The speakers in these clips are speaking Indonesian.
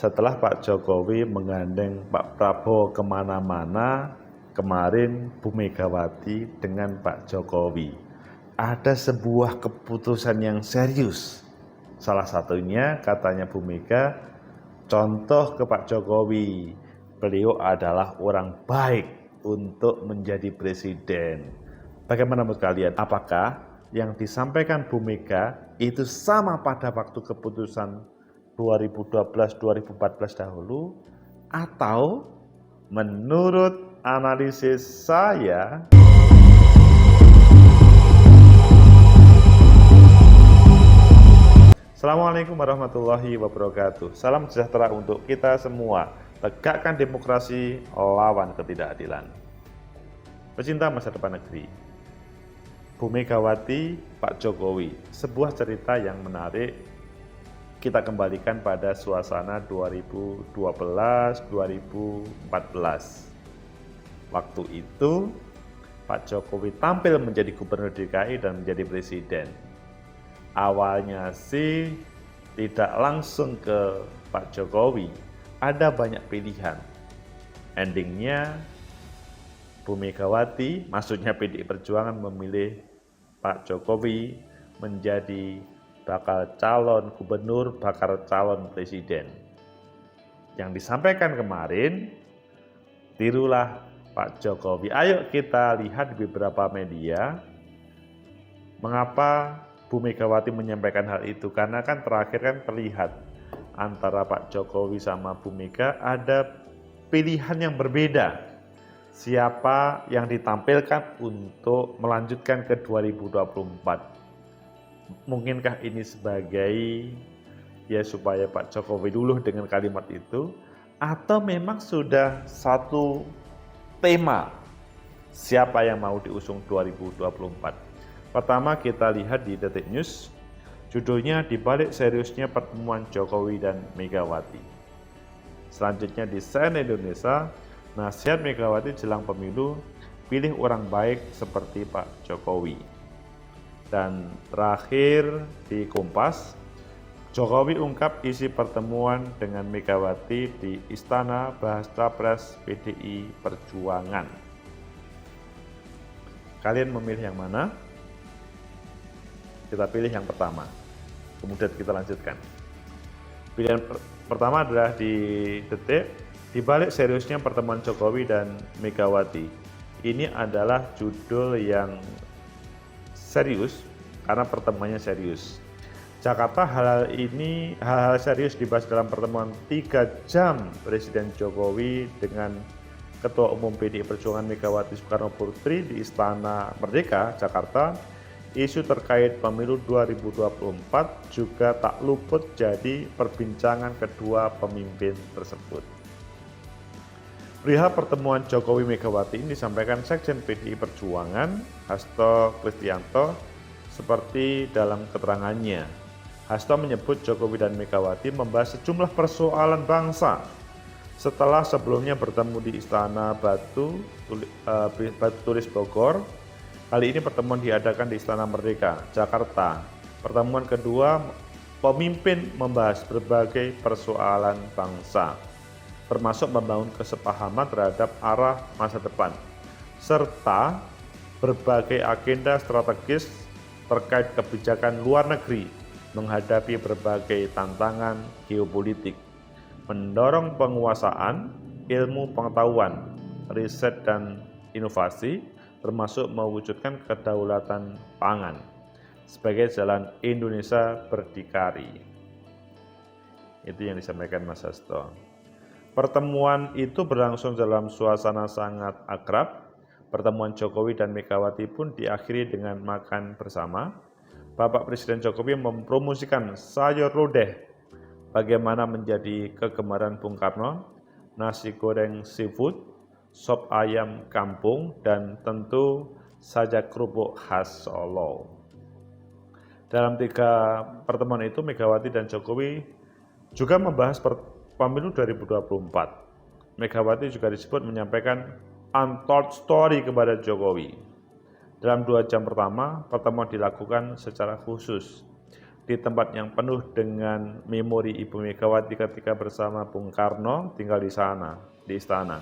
setelah Pak Jokowi menggandeng Pak Prabowo kemana-mana, kemarin Bu Megawati dengan Pak Jokowi. Ada sebuah keputusan yang serius. Salah satunya katanya Bu Mega, contoh ke Pak Jokowi, beliau adalah orang baik untuk menjadi presiden. Bagaimana menurut kalian? Apakah yang disampaikan Bu Mega itu sama pada waktu keputusan 2012-2014 dahulu, atau menurut analisis saya, Assalamualaikum warahmatullahi wabarakatuh. Salam sejahtera untuk kita semua. Tegakkan demokrasi, lawan ketidakadilan. Pecinta masa depan negeri, Bu Megawati, Pak Jokowi, sebuah cerita yang menarik. Kita kembalikan pada suasana 2012-2014. Waktu itu, Pak Jokowi tampil menjadi gubernur DKI dan menjadi presiden. Awalnya sih tidak langsung ke Pak Jokowi, ada banyak pilihan. Endingnya Bu Megawati, maksudnya PDI Perjuangan, memilih Pak Jokowi menjadi bakal calon gubernur, bakal calon presiden. Yang disampaikan kemarin, tirulah Pak Jokowi. Ayo kita lihat di beberapa media, mengapa Bu Megawati menyampaikan hal itu, karena kan terakhir kan terlihat antara Pak Jokowi sama Bu Mega ada pilihan yang berbeda. Siapa yang ditampilkan untuk melanjutkan ke 2024? Mungkinkah ini sebagai ya supaya Pak Jokowi dulu dengan kalimat itu, atau memang sudah satu tema siapa yang mau diusung 2024? Pertama kita lihat di Detik News, judulnya dibalik seriusnya pertemuan Jokowi dan Megawati. Selanjutnya di CNN Indonesia, nasihat Megawati jelang pemilu, pilih orang baik seperti Pak Jokowi. Dan terakhir di Kompas, Jokowi ungkap isi pertemuan dengan Megawati di Istana bahas Capres PDI Perjuangan. Kalian memilih yang mana? Kita pilih yang pertama, kemudian kita lanjutkan. Pilihan pertama adalah di Detik, dibalik seriusnya pertemuan Jokowi dan Megawati. Ini adalah judul yang serius karena pertemuannya serius. Jakarta, hal serius dibahas dalam pertemuan 3 jam Presiden Jokowi dengan Ketua Umum PDI Perjuangan Megawati Soekarno Putri di Istana Merdeka, Jakarta. Isu terkait pemilu 2024 juga tak luput jadi perbincangan kedua pemimpin tersebut. Perihal pertemuan Jokowi Megawati ini disampaikan Sekjen PDI Perjuangan, Hasto Kristianto, seperti dalam keterangannya. Hasto menyebut Jokowi dan Megawati membahas sejumlah persoalan bangsa setelah sebelumnya bertemu di Istana Batu Tulis Bogor. Kali ini pertemuan diadakan di Istana Merdeka, Jakarta. Pertemuan kedua, pemimpin membahas berbagai persoalan bangsa, termasuk membangun kesepahaman terhadap arah masa depan, serta berbagai agenda strategis terkait kebijakan luar negeri menghadapi berbagai tantangan geopolitik, mendorong penguasaan ilmu pengetahuan, riset dan inovasi, termasuk mewujudkan kedaulatan pangan sebagai jalan Indonesia berdikari. Itu yang disampaikan Mas Hasto. Pertemuan itu berlangsung dalam suasana sangat akrab. Pertemuan Jokowi dan Megawati pun diakhiri dengan makan bersama. Bapak Presiden Jokowi mempromosikan sayur lodeh, bagaimana menjadi kegemaran Bung Karno, nasi goreng seafood, sop ayam kampung, dan tentu saja kerupuk khas Solo. Dalam 3 pertemuan itu, Megawati dan Jokowi juga membahas pemilu 2024. Megawati juga disebut menyampaikan untold story kepada Jokowi. Dalam 2 jam pertama, pertemuan dilakukan secara khusus. di tempat yang penuh dengan memori Ibu Megawati ketika bersama Bung Karno tinggal di sana, di istana.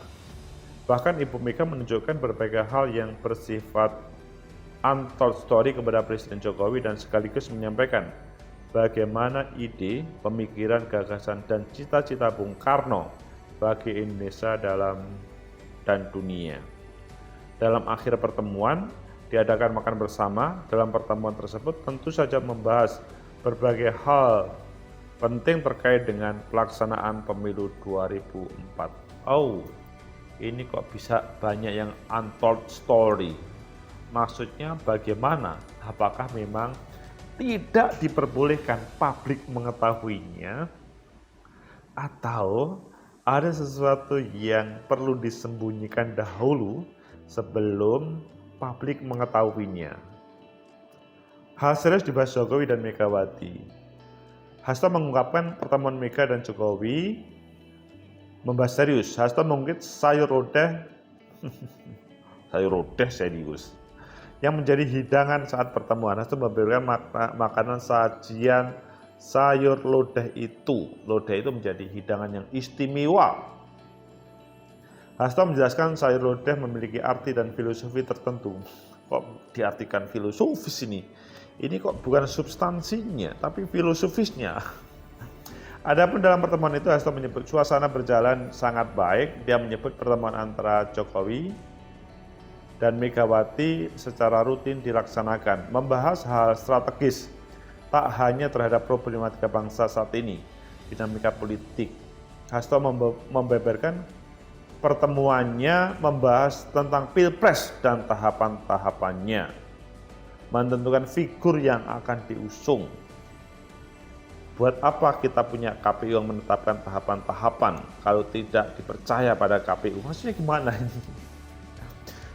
Bahkan Ibu Mega menunjukkan berbagai hal yang bersifat untold story kepada Presiden Jokowi dan sekaligus menyampaikan bagaimana ide, pemikiran, gagasan, dan cita-cita Bung Karno bagi Indonesia dan dunia. Dalam akhir pertemuan, diadakan makan bersama. Dalam pertemuan tersebut tentu saja membahas berbagai hal penting terkait dengan pelaksanaan pemilu 2004. Oh, ini kok bisa banyak yang untold story. Maksudnya bagaimana? Apakah memang tidak diperbolehkan publik mengetahuinya? Atau ada sesuatu yang perlu disembunyikan dahulu sebelum publik mengetahuinya? Hal serius dibahas Jokowi dan Megawati. Hasto mengungkapkan pertemuan Mega dan Jokowi membahas serius. Hasto mengungkit sayur lodeh serius yang menjadi hidangan saat pertemuan. Hasto memberikan makanan sajian sayur lodeh itu. Lodeh itu menjadi hidangan yang istimewa. Hasto menjelaskan sayur lodeh memiliki arti dan filosofi tertentu. Kok diartikan filosofis ini? Ini kok bukan substansinya, tapi filosofisnya. Adapun dalam pertemuan itu Hasto menyebut suasana berjalan sangat baik. Dia menyebut pertemuan antara Jokowi dan Megawati secara rutin dilaksanakan, membahas hal strategis, tak hanya terhadap problematika bangsa saat ini, dinamika politik. Hasto membeberkan pertemuannya membahas tentang Pilpres dan tahapan-tahapannya, menentukan figur yang akan diusung. Buat apa kita punya KPU yang menetapkan tahapan-tahapan kalau tidak dipercaya pada KPU? Maksudnya gimana ini?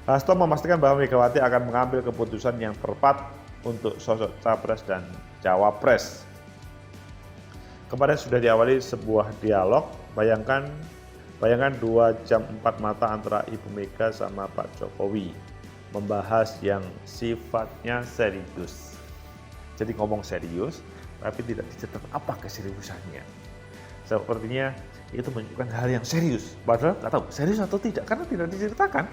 Hasto memastikan bahwa Megawati akan mengambil keputusan yang tepat untuk sosok Capres dan Cawapres. Kemarin sudah diawali sebuah dialog, bayangkan 2 jam 4 mata antara Ibu Mega sama Pak Jokowi, membahas yang sifatnya serius. Jadi ngomong serius, tapi tidak diceritakan apa keseriusannya. Sepertinya itu menunjukkan hal yang serius, padahal nggak tahu serius atau tidak, karena tidak diceritakan.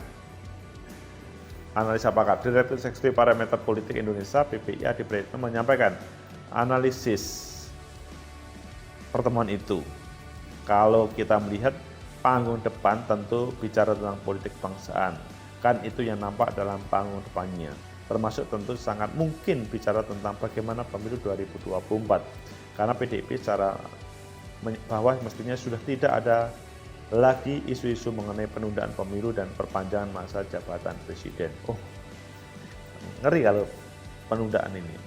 Analisa pakar, Direktur Eksekutif Parameter Politik Indonesia (PPIA) di Praetno menyampaikan analisis pertemuan itu. Kalau kita melihat panggung depan tentu bicara tentang politik kebangsaan, kan itu yang nampak dalam panggung depannya. Termasuk tentu sangat mungkin bicara tentang bagaimana pemilu 2024. Karena PDIP secara bahwa mestinya sudah tidak ada lagi isu-isu mengenai penundaan pemilu dan perpanjangan masa jabatan presiden. Oh, ngeri kalau penundaan ini.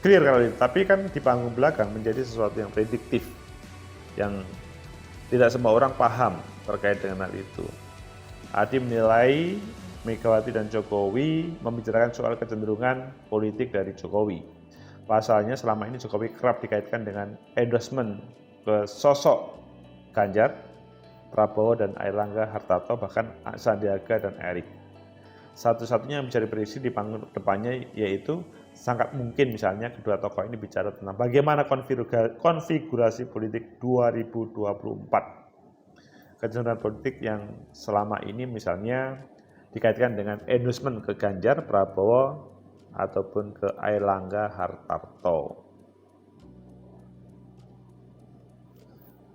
Clear kalau itu, tapi kan di panggung belakang menjadi sesuatu yang prediktif, yang tidak semua orang paham terkait dengan hal itu. Adi menilai Megawati dan Jokowi membicarakan soal kecenderungan politik dari Jokowi. Pasalnya selama ini Jokowi kerap dikaitkan dengan endorsement ke sosok Ganjar, Prabowo dan Airlangga Hartarto, bahkan Sandiaga dan Erik. Satu-satunya yang bisa diprediksi di panggung depannya yaitu sangat mungkin misalnya kedua tokoh ini bicara tentang bagaimana konfigurasi politik 2024. Kecenderungan politik yang selama ini misalnya dikaitkan dengan endorsement ke Ganjar, Prabowo, ataupun ke Airlangga Hartarto.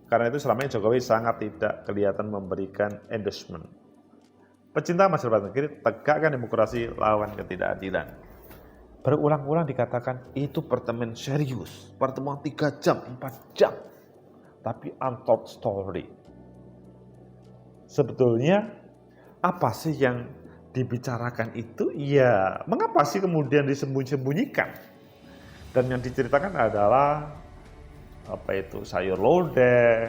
Karena itu selama ini Jokowi sangat tidak kelihatan memberikan endorsement. Pecinta masa depan negeri, tegakkan demokrasi, lawan ketidakadilan. Berulang-ulang dikatakan itu pertemuan serius, pertemuan 3 jam, 4 jam. Tapi untold story. Sebetulnya apa sih yang dibicarakan itu? Ya, mengapa sih kemudian disembunyi-sembunyikan? Dan yang diceritakan adalah sayur lodeh,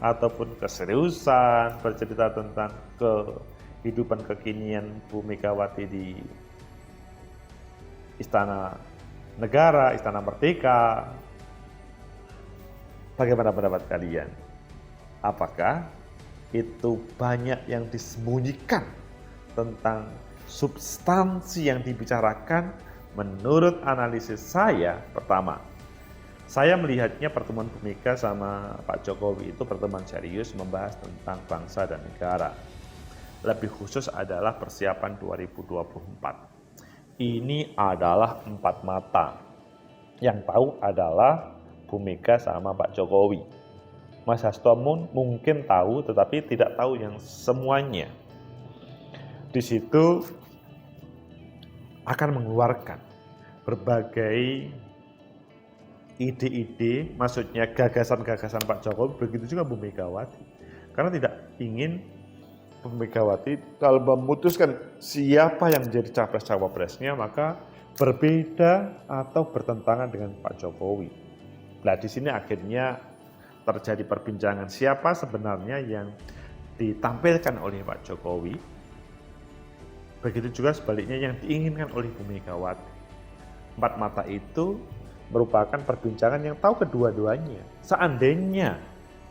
ataupun keseriusan, bercerita tentang kehidupan kekinian Bu Megawati di Istana Negara, Istana Merdeka. Bagaimana pendapat kalian? Apakah itu banyak yang disembunyikan tentang substansi yang dibicarakan, Menurut analisis saya, pertama, saya melihatnya pertemuan Bu Mega sama Pak Jokowi itu pertemuan serius membahas tentang bangsa dan negara. Lebih khusus adalah persiapan 2024. Ini adalah empat mata. Yang tahu adalah Bu Mega sama Pak Jokowi. Mas Hasto mungkin tahu, tetapi tidak tahu yang semuanya. Di situ akan mengeluarkan berbagai ide-ide, maksudnya gagasan-gagasan Pak Jokowi, begitu juga Bu Megawati. Karena tidak ingin Bu Megawati kalau memutuskan siapa yang menjadi capres-cawapresnya, maka berbeda atau bertentangan dengan Pak Jokowi. Nah, di sini akhirnya terjadi perbincangan siapa sebenarnya yang ditampilkan oleh Pak Jokowi, begitu juga sebaliknya yang diinginkan oleh Bu Megawati. Empat mata itu merupakan perbincangan yang tahu kedua-duanya. Seandainya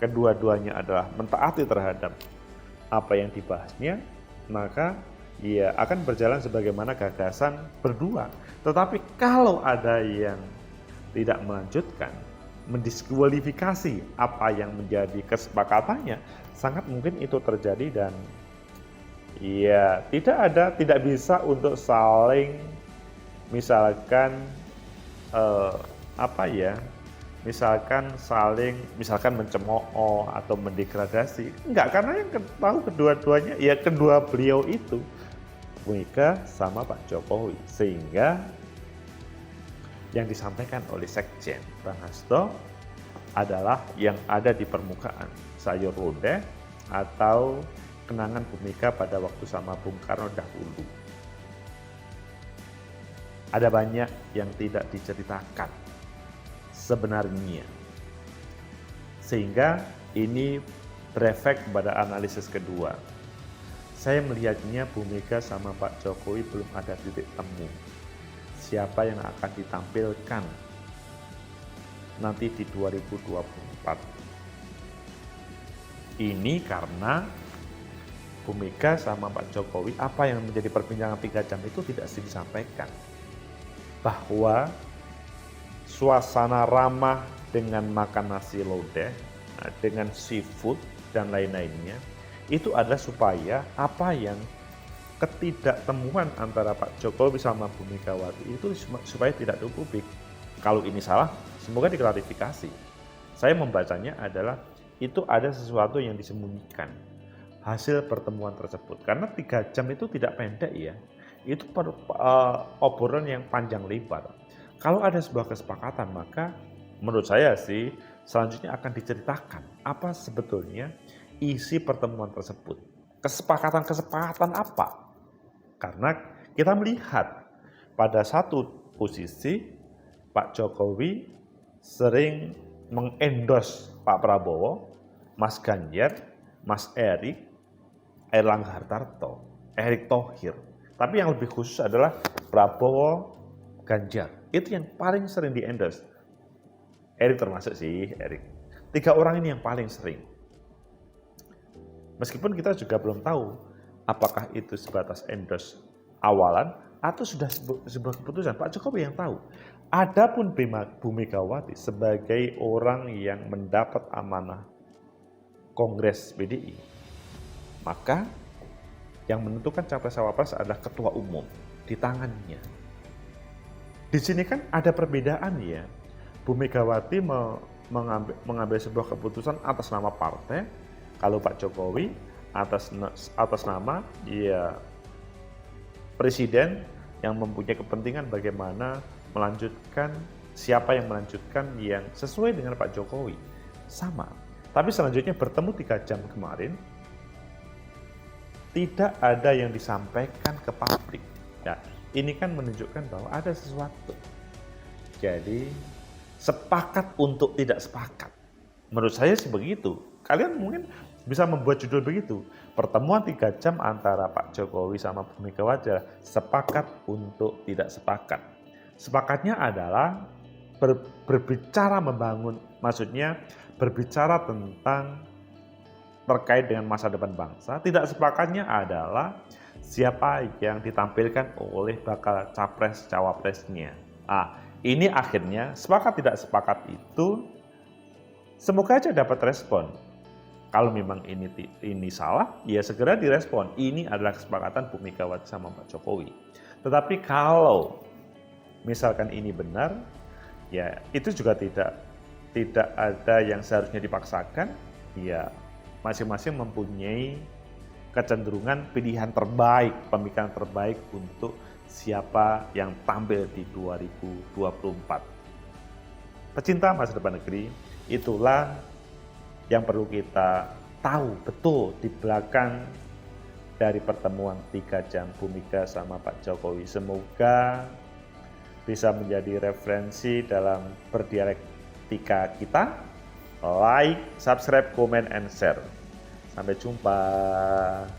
kedua-duanya adalah mentaati terhadap apa yang dibahasnya, maka ia akan berjalan sebagaimana gagasan berdua. Tetapi kalau ada yang tidak melanjutkan, mendiskualifikasi apa yang menjadi kesepakatannya, sangat mungkin itu terjadi dan ya tidak bisa untuk saling misalkan misalkan mencemooh atau mendegradasi. Enggak, karena yang tahu kedua-duanya ya kedua beliau itu, Mega sama Pak Jokowi. Sehingga yang disampaikan oleh Sekjen Bang Hasto adalah yang ada di permukaan, sayur lodeh atau kenangan Bu Mega pada waktu sama Bung Karno dahulu. Ada banyak yang tidak diceritakan sebenarnya. Sehingga ini berefek pada analisis kedua. Saya melihatnya Bu Mega sama Pak Jokowi belum ada titik temu. Siapa yang akan ditampilkan nanti di 2024. Ini karena Bu Mega sama Pak Jokowi, apa yang menjadi perbincangan 3 jam itu tidak disampaikan. Bahwa suasana ramah dengan makan nasi lodeh, dengan seafood dan lain-lainnya, itu adalah supaya apa yang ketidaktemuan antara Pak Jokowi sama Bu Megawati itu supaya tidak ke publik. Kalau ini salah, semoga diklarifikasi. Saya membacanya adalah itu ada sesuatu yang disembunyikan hasil pertemuan tersebut. Karena 3 jam itu tidak pendek ya. Itu obrolan yang panjang lebar. Kalau ada sebuah kesepakatan, maka menurut saya sih selanjutnya akan diceritakan apa sebetulnya isi pertemuan tersebut. Kesepakatan apa? Karena kita melihat pada satu posisi Pak Jokowi sering mengendorse Pak Prabowo, Mas Ganjar, Mas Erik, Erlangga Hartarto, Erick Thohir. Tapi yang lebih khusus adalah Prabowo, Ganjar. Itu yang paling sering di-endorse. Erik termasuk sih, Erik. 3 orang ini yang paling sering. Meskipun kita juga belum tahu apakah itu sebatas endorse awalan atau sudah sebuah keputusan. Pak Jokowi yang tahu. Adapun Bu Megawati sebagai orang yang mendapat amanah Kongres PDI, maka yang menentukan capres-cawapres adalah ketua umum di tangannya. Di sini kan ada perbedaan ya. Bu Megawati mengambil sebuah keputusan atas nama partai, kalau Pak Jokowi atas nama ya presiden yang mempunyai kepentingan bagaimana melanjutkan, siapa yang melanjutkan yang sesuai dengan Pak Jokowi. Sama. Tapi selanjutnya bertemu 3 jam kemarin, tidak ada yang disampaikan ke publik. Ya, ini kan menunjukkan bahwa ada sesuatu. Jadi, sepakat untuk tidak sepakat. Menurut saya sih begitu. Kalian mungkin bisa membuat judul begitu. Pertemuan 3 jam antara Pak Jokowi sama Bu Megawati adalah sepakat untuk tidak sepakat. Sepakatnya adalah berbicara membangun, maksudnya berbicara tentang terkait dengan masa depan bangsa. Tidak sepakatnya adalah siapa yang ditampilkan oleh bakal capres-cawapresnya. Ini akhirnya sepakat tidak sepakat itu semoga aja dapat respon. Kalau memang ini salah, ya segera direspon. Ini adalah kesepakatan Bu Megawati sama Pak Jokowi. Tetapi kalau misalkan ini benar, ya itu juga tidak ada yang seharusnya dipaksakan. Ya masing-masing mempunyai kecenderungan pilihan terbaik, pemikiran terbaik untuk siapa yang tampil di 2024. Pecinta masa depan negeri, itulah yang perlu kita tahu betul di belakang dari pertemuan 3 jam Bu Mega sama Pak Jokowi. Semoga bisa menjadi referensi dalam berdialektika kita. Like, subscribe, comment, and share. Sampai jumpa.